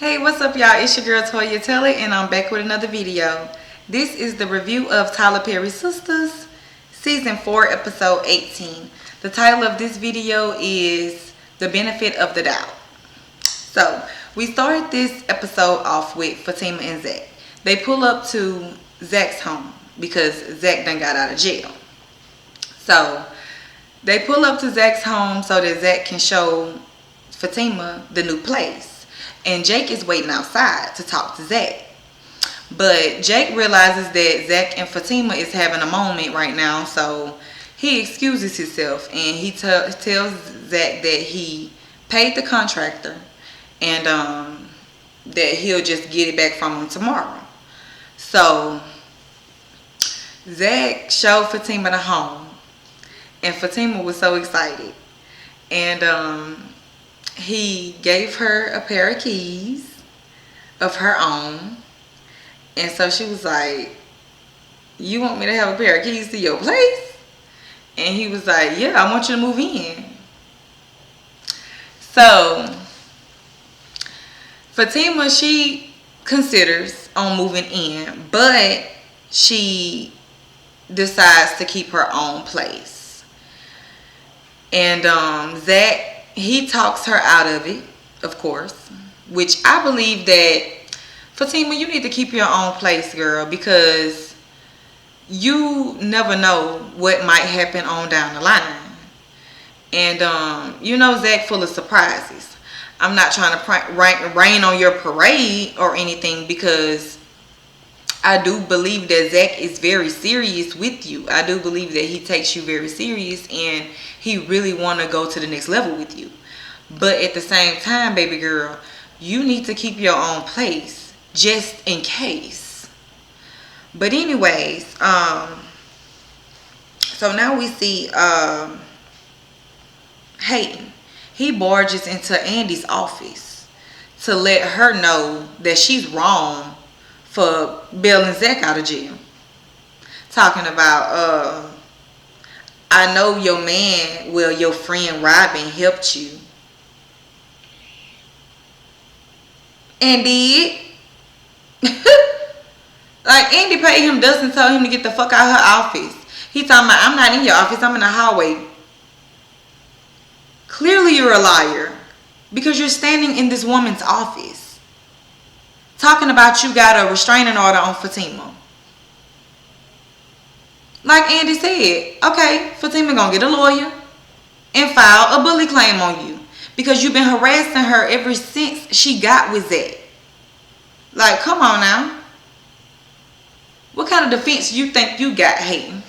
Hey, what's up, y'all? It's your girl Toya Taylor, and I'm back with another video. This is the review of Tyler Perry's Sistas, Season 4, Episode 18. The title of this video is The Benefit of the Doubt. So, we started this episode off with Fatima and Zach. They pull up to Zach's home because Zach done got out of jail. So, they pull up to Zach's home so that Zach can show Fatima the new place. And Jake is waiting outside to talk to Zach. But Jake realizes that Zach and Fatima is having a moment right now. So he excuses himself and he tells Zach that he paid the contractor and that he'll just get it back from him tomorrow. So Zach showed Fatima the home. And Fatima was so excited. And he gave her a pair of keys of her own. And so she was like, "You want me to have a pair of keys to your place?" And he was like, "Yeah, I want you to move in." So Fatima, she considers on moving in, but she decides to keep her own place. And Zach, he talks her out of it, of course, which I believe that, Fatima, you need to keep your own place, girl, because you never know what might happen on down the line. And, Zach full of surprises. I'm not trying to rain on your parade or anything, because I do believe that Zach is very serious with you. I do believe that he takes you very serious and he really want to go to the next level with you. But at the same time, baby girl, you need to keep your own place just in case. But anyways, so now we see Hayden. He barges into Andy's office to let her know that she's wrong for bailing Zach out of jail. Talking about, I know your man, well, your friend Robin helped you. And did. Like, Andy paid him dust and told him to get the fuck out of her office. He talking about, "I'm not in your office, I'm in the hallway." Clearly you're a liar, because you're standing in this woman's office talking about you got a restraining order on Fatima. Like Andy said, okay, Fatima gonna get a lawyer and file a bully claim on you, because you've been harassing her ever since she got with Zach. Like, come on now. What kind of defense you think you got, Hayden?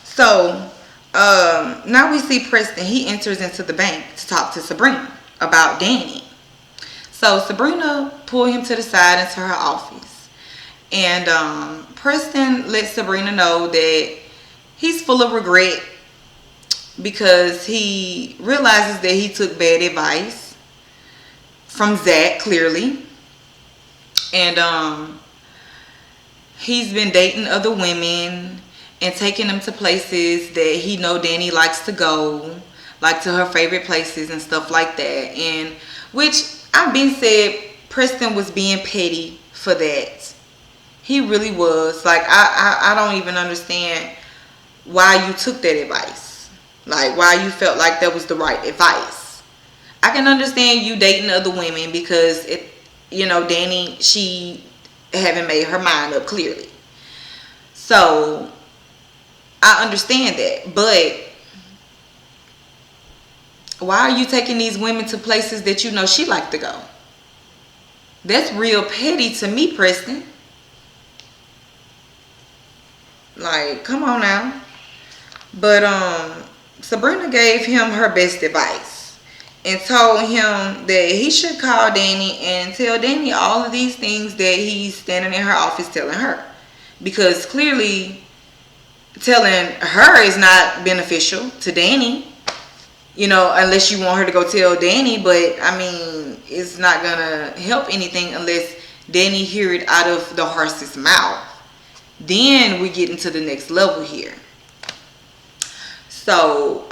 So, now we see Preston. He enters into the bank to talk to Sabrina about Danni. So Sabrina pulled him to the side into her office. And Preston lets Sabrina know that he's full of regret because he realizes that he took bad advice from Zach, clearly. And he's been dating other women and taking them to places that he know Danni likes to go, like to her favorite places and stuff like that. And which I've been said, Preston was being petty for that. He really was. Like, I don't even understand why you took that advice. Like, why you felt like that was the right advice. I can understand you dating other women because, Danni, she haven't made her mind up clearly. So, I understand that. But why are you taking these women to places that you know she like to go? That's real petty to me, Preston. Like, come on now. But Sabrina gave him her best advice and told him that he should call Danni and tell Danni all of these things that he's standing in her office telling her. Because clearly telling her is not beneficial to Danni. Unless you want her to go tell Danni. But, I mean, it's not going to help anything unless Danni hear it out of the horse's mouth. Then we get into the next level here. So,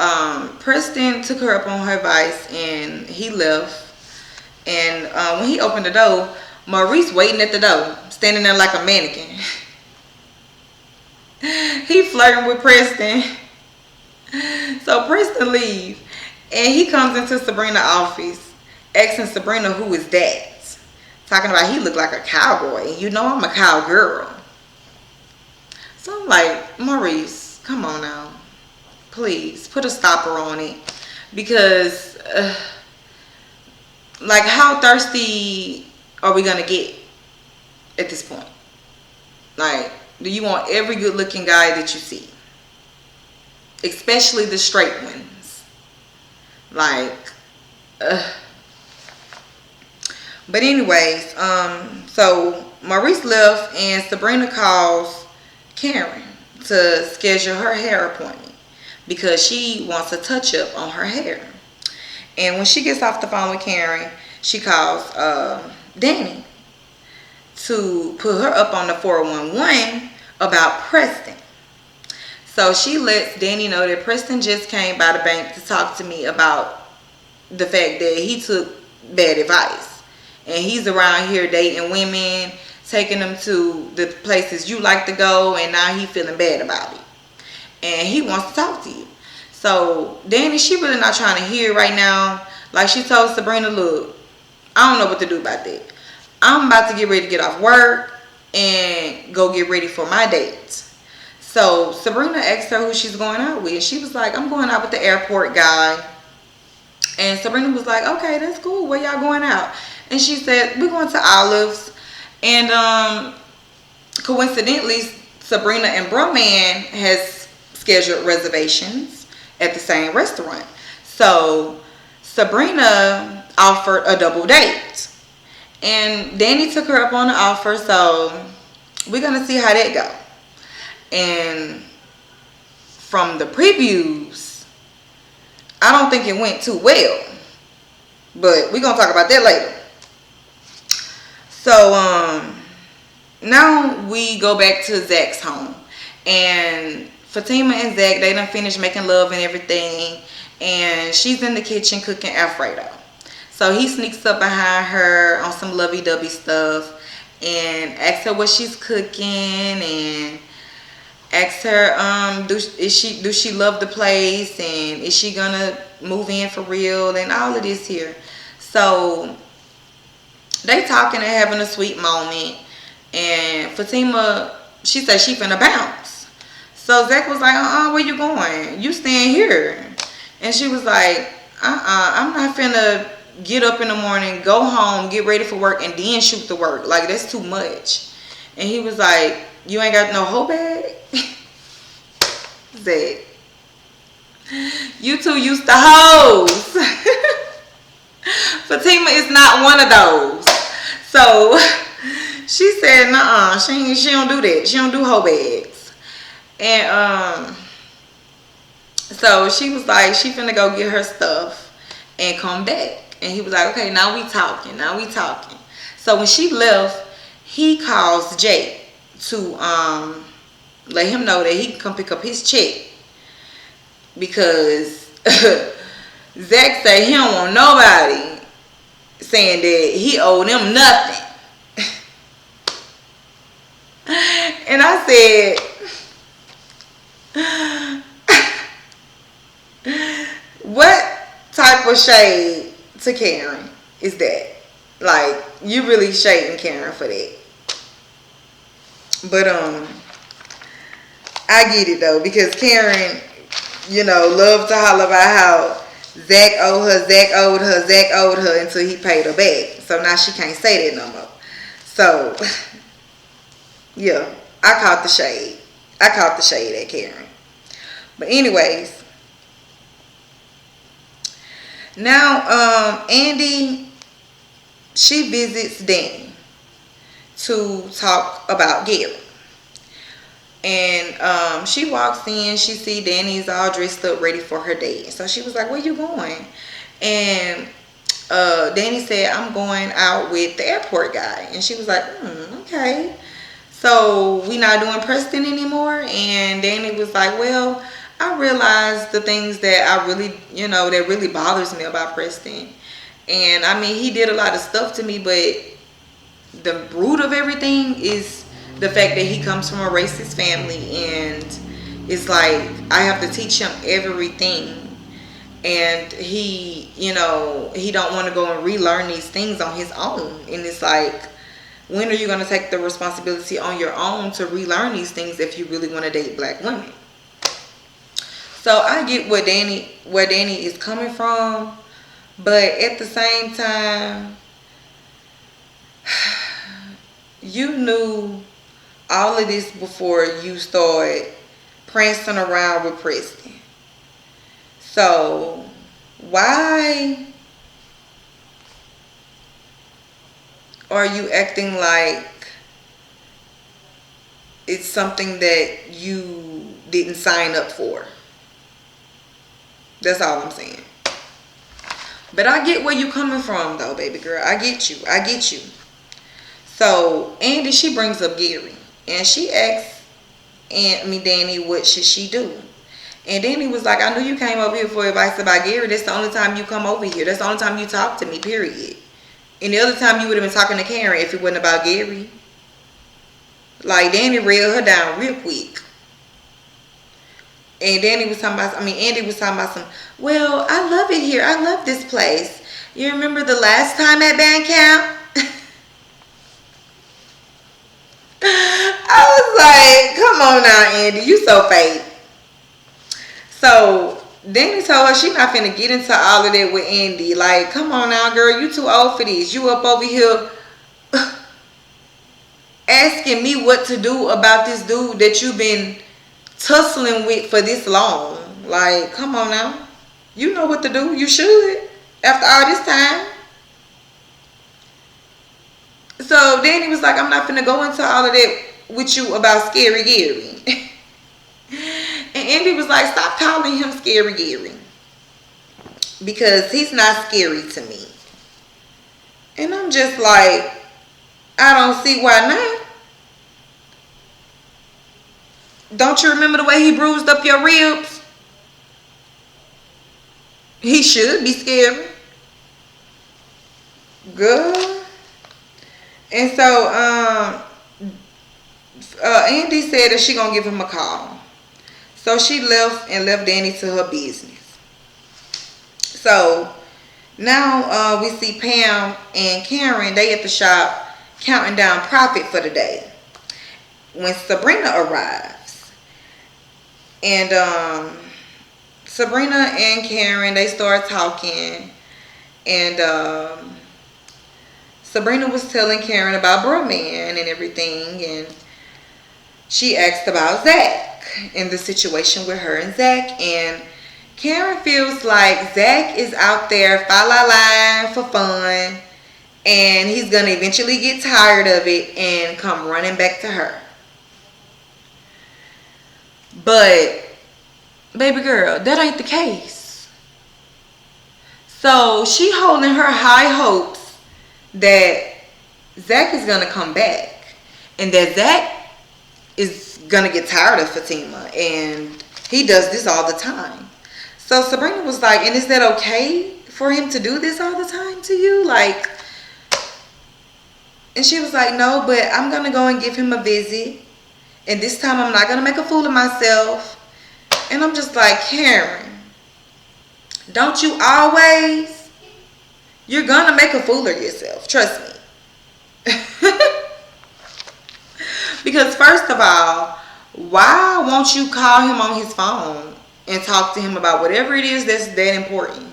Preston took her up on her advice and he left. And when he opened the door, Maurice waiting at the door, standing there like a mannequin. He flirting with Preston. So Preston leave, and he comes into Sabrina's office, asking Sabrina who is that. Talking about he looked like a cowboy. You know I'm a cowgirl. So I'm like, Maurice, come on now. Please, put a stopper on it. Because, like, how thirsty are we going to get at this point? Like, do you want every good looking guy that you see? Especially the straight ones. Like, but anyways, so Maurice left and Sabrina calls Karen to schedule her hair appointment because she wants a touch up on her hair. And when she gets off the phone with Karen, she calls Danny to put her up on the 411 about Preston. So she lets Danny know that Preston just came by the bank to talk to me about the fact that he took bad advice. And he's around here dating women, taking them to the places you like to go, and now he's feeling bad about it. And he wants to talk to you. So Danny, she really not trying to hear right now. Like she told Sabrina, look, I don't know what to do about that. I'm about to get ready to get off work and go get ready for my date. So Sabrina asked her who she's going out with. She was like, I'm going out with the airport guy. And Sabrina was like, okay, that's cool. Where y'all going out? And she said, we're going to Olives. And coincidentally, Sabrina and Broman has scheduled reservations at the same restaurant. So Sabrina offered a double date. And Danny took her up on the offer. So we're going to see how that go. And from the previews, I don't think it went too well. But we're going to talk about that later. So, now we go back to Zach's home. And Fatima and Zach, they done finished making love and everything. And she's in the kitchen cooking Alfredo. So he sneaks up behind her on some lovey-dovey stuff. And asks her what she's cooking. And asks her, does she love the place? And is she gonna move in for real? And all of this here. So they talking and having a sweet moment. And Fatima, she said she finna bounce. So Zach was like, where you going? You staying here. And she was like, I'm not finna get up in the morning, go home, get ready for work, and then shoot to work. Like, that's too much. And he was like, you ain't got no hoe bag? Zach, you two used to hoes. Fatima is not one of those. So she said, nuh-uh, she don't do that. She don't do hoe bags. And so she was like, she finna go get her stuff and come back. And he was like, okay, now we talking. So when she left, he calls Jake to let him know that he can come pick up his check. Because Zach said he don't want nobody saying that he owed them nothing. And I said, what type of shade to Karen is that? Like, you really shading Karen for that. But I get it though, because Karen, you know, loved to holler about how Zach owed her until he paid her back. So now she can't say that no more. So yeah, I caught the shade. At Karen. But anyways, now Andy, she visits Danny to talk about Gary. And she walks in, she see Danny's all dressed up, ready for her date. So she was like, where you going? And Danny said, I'm going out with the airport guy. And she was like, okay. So we not doing Preston anymore? And Danny was like, well, I realized the things that I really, that really bothers me about Preston. And I mean, he did a lot of stuff to me, but the root of everything is the fact that he comes from a racist family, and it's like I have to teach him everything, and he, you know, he don't want to go and relearn these things on his own. And it's like, when are you going to take the responsibility on your own to relearn these things if you really want to date black women? So I get where Danny is coming from, but at the same time, you knew all of this before you started prancing around with Preston. So why are you acting like it's something that you didn't sign up for? That's all I'm saying. But I get where you coming from though, baby girl. I get you. So Andy, she brings up Gary, and she asks Danny, what should she do? And Danny was like, I knew you came over here for advice about Gary. That's the only time you come over here. That's the only time you talk to me, period. And the other time you would have been talking to Karen if it wasn't about Gary. Like, Danny reeled her down real quick. And Andy was talking about some, well, I love it here. I love this place. You remember the last time at band camp? I was like, come on now, Andy. You so fake. So Danny told her she not finna get into all of that with Andy. Like, come on now, girl. You too old for this. You up over here asking me what to do about this dude that you've been tussling with for this long. Like, come on now. You know what to do. You should. After all this time. So Danny was like, I'm not finna go into all of that with you about Scary Gary. And Andy was like, stop calling him Scary Gary, because he's not scary to me. And I'm just like, I don't see why not. Don't you remember the way he bruised up your ribs? He should be scary. Good. And so Andy said that she gonna give him a call. So she left Danny to her business. So now we see Pam and Karen, they at the shop counting down profit for the day, when Sabrina arrives. And Sabrina and Karen, they start talking, and Sabrina was telling Karen about Bro Man and everything, and she asked about Zach and the situation with her and Zach. And Karen feels like Zach is out there fa-la-la for fun, and he's gonna eventually get tired of it and come running back to her. But baby girl, that ain't the case. So she holding her high hopes that Zach is gonna come back, and that Zach is gonna get tired of Fatima, and he does this all the time. So Sabrina was like, and is that okay for him to do this all the time to you? Like, and she was like, no, but I'm gonna go and give him a visit, and this time I'm not gonna make a fool of myself. And I'm just like, Karen, don't you always? You're gonna make a fool of yourself, trust me. Because first of all, why won't you call him on his phone and talk to him about whatever it is that's that important?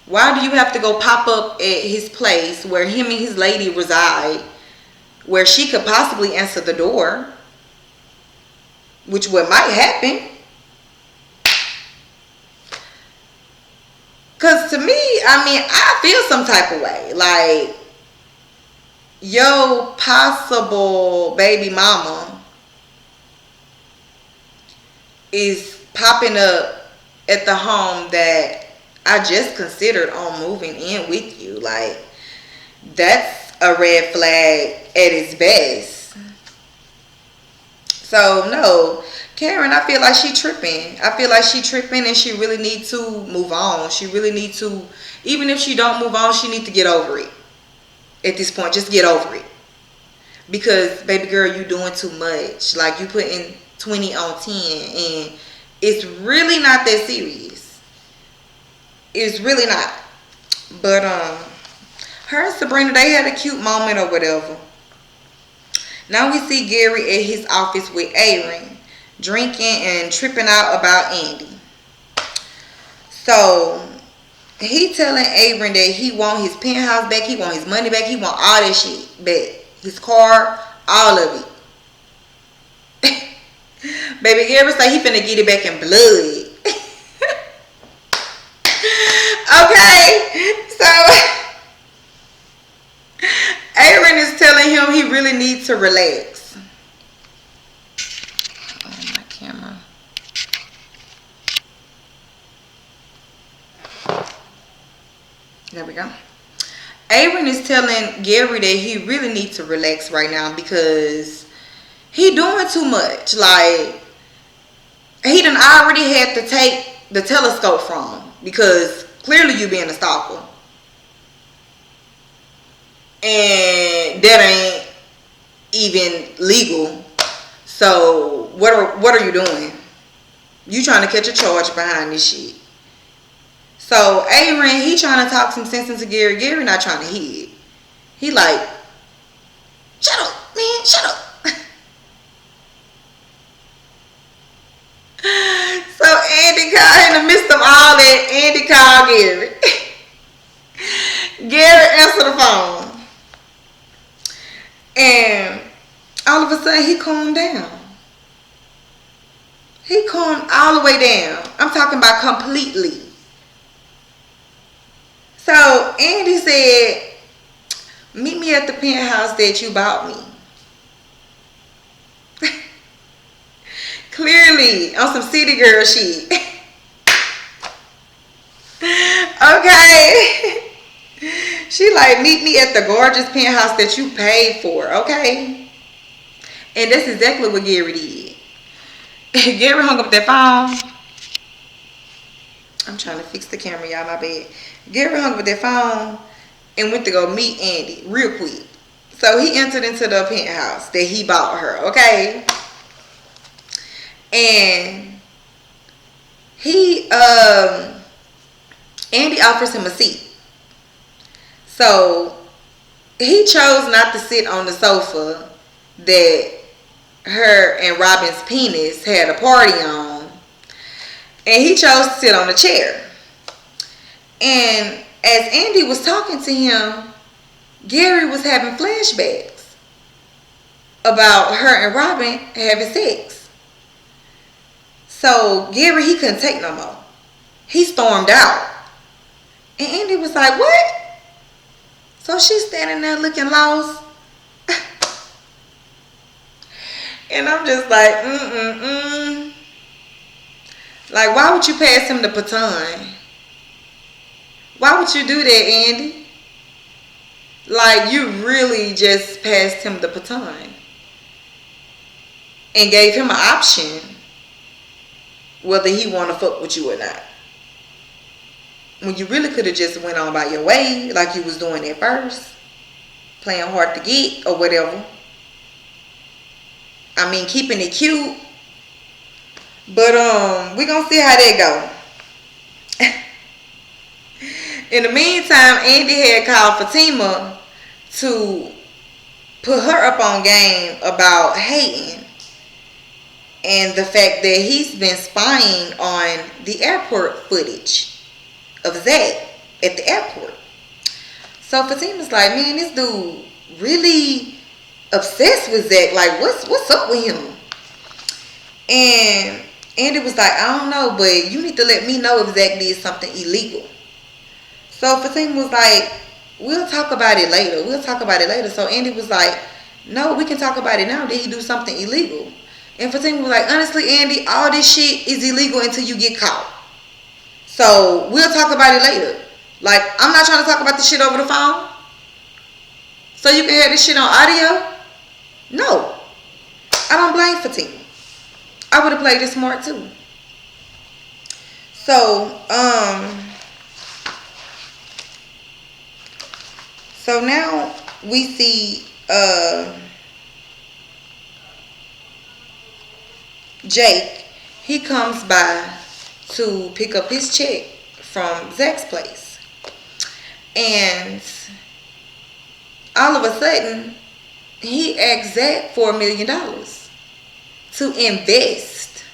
Why do you have to go pop up at his place where him and his lady reside, where she could possibly answer the door, which what might happen? Because to me, I mean, I feel some type of way. Like, your possible baby mama is popping up at the home that I just considered on moving in with you. Like, that's a red flag at its best. So no, Karen, I feel like she tripping. I feel like she tripping, and she really need to move on. She really need to Even if she don't move on, she need to get over it. At this point, just get over it. Because, baby girl, you doing too much. Like, you putting 20 on 10. And it's really not that serious. It's really not. But, her and Sabrina, they had a cute moment or whatever. Now we see Gary at his office with Aaron, drinking and tripping out about Andy. So, he telling Aaron that he want his penthouse back, he want his money back, he want all that shit back. His car, all of it. Baby Gary say he finna get it back in blood. Okay, so Aaron is telling him he really needs to relax. Oh, my camera. There we go. Aaron is telling Gary that he really needs to relax right now because he doing too much. Like, he done already had to take the telescope from him because clearly you being a stalker. And that ain't even legal. So what are you doing? You trying to catch a charge behind this shit. So Aaron, he trying to talk some sense into Gary. Gary not trying to hear it. He like, shut up, man, shut up. So Andy called, in the midst of all that, Andy called Gary. Gary answered the phone. And all of a sudden he calmed down. He calmed all the way down. I'm talking about completely. So Andy said, meet me at the penthouse that you bought me. Clearly on some city girl shit. Okay. She like, meet me at the gorgeous penthouse that you paid for, okay? And that's exactly what Gary did. Gary hung up that phone. I'm trying to fix the camera, y'all, my bad. Gary hung up that phone and went to go meet Andy real quick. So he entered into the penthouse that he bought her, okay? And he, Andy offers him a seat. So he chose not to sit on the sofa that her and Robin's penis had a party on. And he chose to sit on a chair. And as Andy was talking to him, Gary was having flashbacks about her and Robin having sex. So Gary, he couldn't take no more. He stormed out. And Andy was like, what? So she's standing there looking lost. And I'm just like, Like, why would you pass him the baton? Why would you do that, Andy? Like, you really just passed him the baton. And gave him an option whether he want to fuck with you or not. When you really could have just went on by your way like you was doing at first. Playing hard to get or whatever. I mean, keeping it cute. But we gonna see how that go. In the meantime, Andy had called Fatima to put her up on game about Hayden and the fact that he's been spying on the airport footage of Zach at the airport. So Fatima's like, man, this dude really obsessed with Zach. Like, what's up with him? And Andy was like, I don't know, but you need to let me know if Zach did something illegal. So Fatima was like, we'll talk about it later. We'll talk about it later. So Andy was like, no, we can talk about it now. Did he do something illegal? And Fatima was like, honestly, Andy, all this shit is illegal until you get caught. So we'll talk about it later. Like, I'm not trying to talk about this shit over the phone. So you can have this shit on audio? No. I don't blame Fatima. I would have played it smart too. So, So now we see Jake. He comes by to pick up his check from Zach's place. And all of a sudden, he asked Zach for $1 million to invest.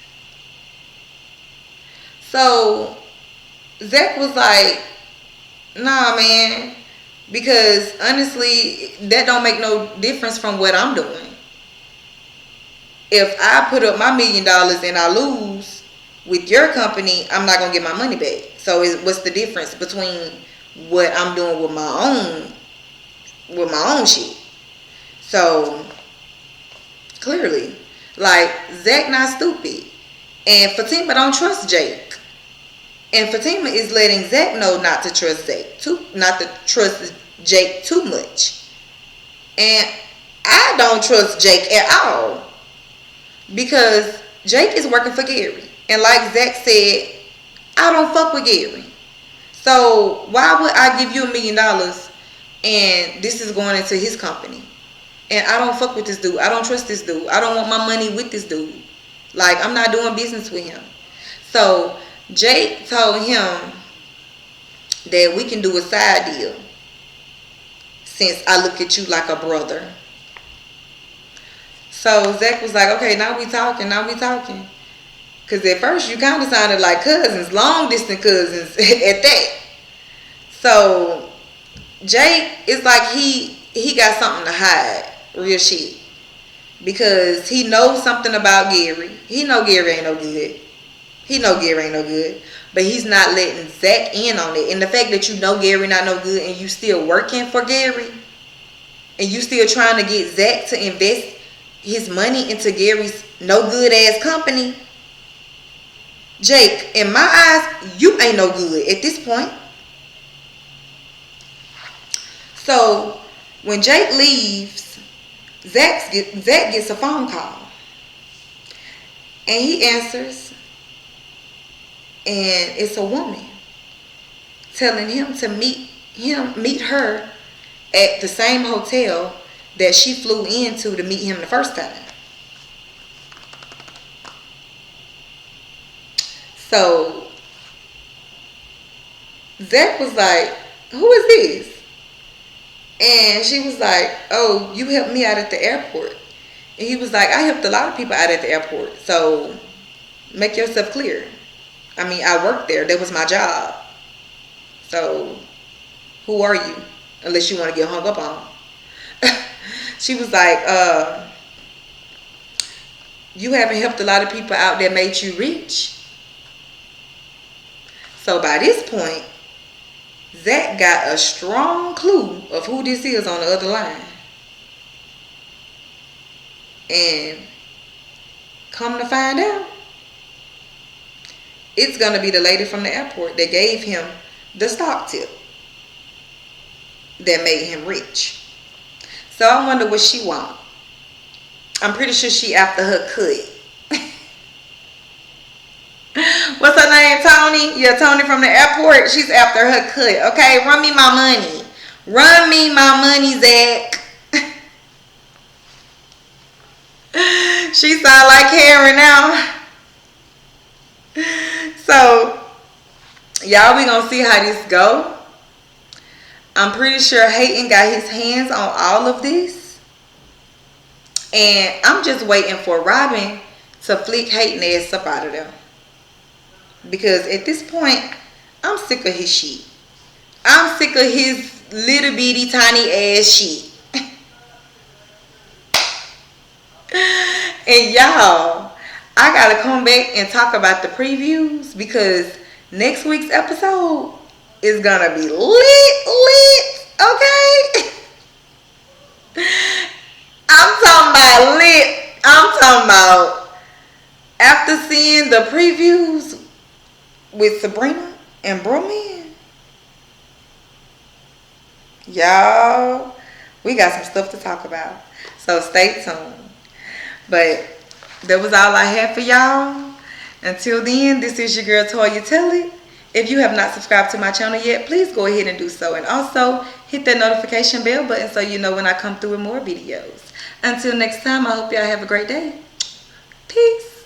So Zach was like, nah, man, because honestly, that don't make no difference from what I'm doing. If I put up my $1 million and I lose with your company, I'm not gonna get my money back. So what's the difference between what I'm doing with my own shit? So clearly, like, Zach not stupid, and Fatima don't trust Jake, and Fatima is letting Zach know not to trust Jake too much. And I don't trust Jake at all, because Jake is working for Gary, and like Zach said, I don't fuck with Gary. So why would I give you $1 million and this is going into his company? And I don't fuck with this dude. I don't trust this dude. I don't want my money with this dude. Like, I'm not doing business with him. So Jake told him that we can do a side deal since I look at you like a brother. So Zach was like, okay, now we talking. Because at first you kind of sounded like cousins, long distance cousins at that. So Jake is like he got something to hide, real shit. Because he knows something about Gary. He know Gary ain't no good. But he's not letting Zach in on it. And the fact that you know Gary not no good and you still working for Gary, and you still trying to get Zach to invest his money into Gary's no good ass company. Jake, in my eyes, you ain't no good at this point. So when Jake leaves, Zach gets a phone call. And he answers. And it's a woman telling him to meet her at the same hotel that she flew into to meet him the first time. So Zach was like, who is this? And she was like, oh, you helped me out at the airport. And he was like, I helped a lot of people out at the airport. So make yourself clear. I mean, I worked there. That was my job. So who are you? Unless you want to get hung up on. She was like, you haven't helped a lot of people out that made you rich. So by this point, Zach got a strong clue of who this is on the other line. And come to find out, it's going to be the lady from the airport that gave him the stock tip that made him rich. So I wonder what she want. I'm pretty sure she after her cut. What's her name? Tony? Yeah, Tony from the airport. She's after her cut. Okay, run me my money. Run me my money, Zach. She sound like Karen now. So, y'all, we gonna see how this go. I'm pretty sure Hayden got his hands on all of this. And I'm just waiting for Robin to flick Hayden ass up out of there. Because at this point, I'm sick of his shit. I'm sick of his little bitty tiny ass shit. And y'all, I gotta come back and talk about the previews, because next week's episode is gonna be lit, okay? I'm talking about lit. I'm talking about, after seeing the previews with Sabrina and Broman, y'all, we got some stuff to talk about. So stay tuned. But that was all I had for y'all. Until then, this is your girl Toya Tell It. If you have not subscribed to my channel yet, please go ahead and do so. And also hit that notification bell button so you know when I come through with more videos. Until next time, I hope y'all have a great day. Peace.